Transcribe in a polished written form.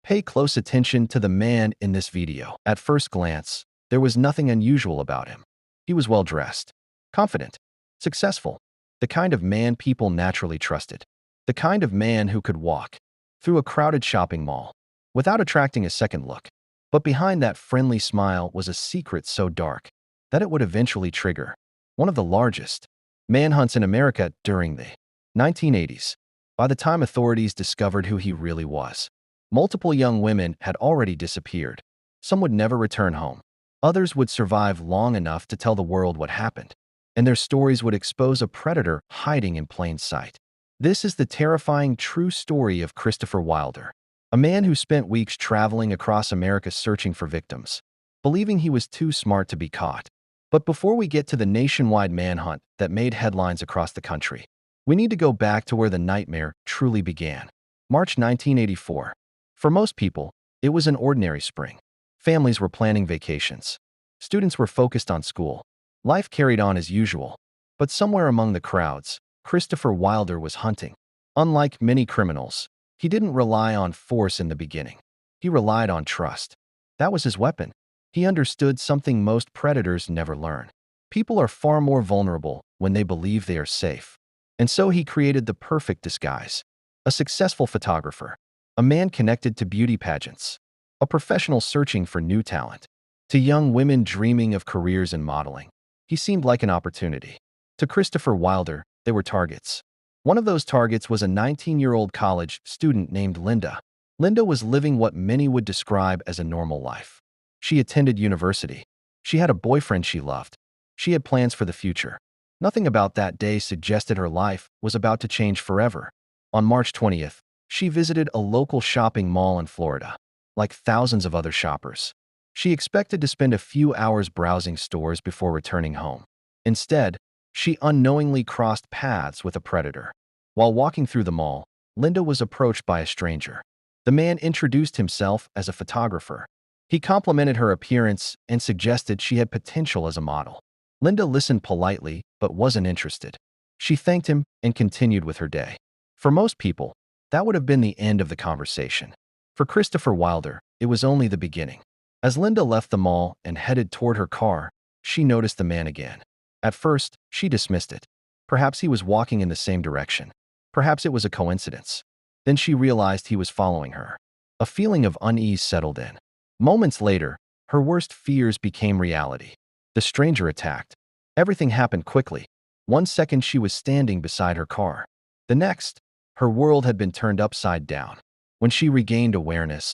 Pay close attention to the man in this video. At first glance, there was nothing unusual about him. He was well-dressed, confident, successful, the kind of man people naturally trusted, the kind of man who could walk through a crowded shopping mall without attracting a second look. But behind that friendly smile was a secret so dark that it would eventually trigger one of the largest manhunts in America during the 1980s. By the time authorities discovered who he really was, multiple young women had already disappeared. Some would never return home. Others would survive long enough to tell the world what happened, and their stories would expose a predator hiding in plain sight. This is the terrifying true story of Christopher Wilder, a man who spent weeks traveling across America searching for victims, believing he was too smart to be caught. But before we get to the nationwide manhunt that made headlines across the country, we need to go back to where the nightmare truly began. March 1984. For most people, it was an ordinary spring. Families were planning vacations. Students were focused on school. Life carried on as usual. But somewhere among the crowds, Christopher Wilder was hunting. Unlike many criminals, he didn't rely on force in the beginning. He relied on trust. That was his weapon. He understood something most predators never learn. People are far more vulnerable when they believe they are safe. And so he created the perfect disguise. A successful photographer, a man connected to beauty pageants, a professional searching for new talent, to young women dreaming of careers in modeling. He seemed like an opportunity. To Christopher Wilder, they were targets. One of those targets was a 19-year-old college student named Linda. Linda was living what many would describe as a normal life. She attended university. She had a boyfriend she loved. She had plans for the future. Nothing about that day suggested her life was about to change forever. On March 20th, she visited a local shopping mall in Florida. Like thousands of other shoppers, she expected to spend a few hours browsing stores before returning home. Instead, she unknowingly crossed paths with a predator. While walking through the mall, Linda was approached by a stranger. The man introduced himself as a photographer. He complimented her appearance and suggested she had potential as a model. Linda listened politely but wasn't interested. She thanked him and continued with her day. For most people, that would have been the end of the conversation. For Christopher Wilder, it was only the beginning. As Linda left the mall and headed toward her car, she noticed the man again. At first, she dismissed it. Perhaps he was walking in the same direction. Perhaps it was a coincidence. Then she realized he was following her. A feeling of unease settled in. Moments later, her worst fears became reality. The stranger attacked. Everything happened quickly. One second she was standing beside her car. The next, her world had been turned upside down. When she regained awareness,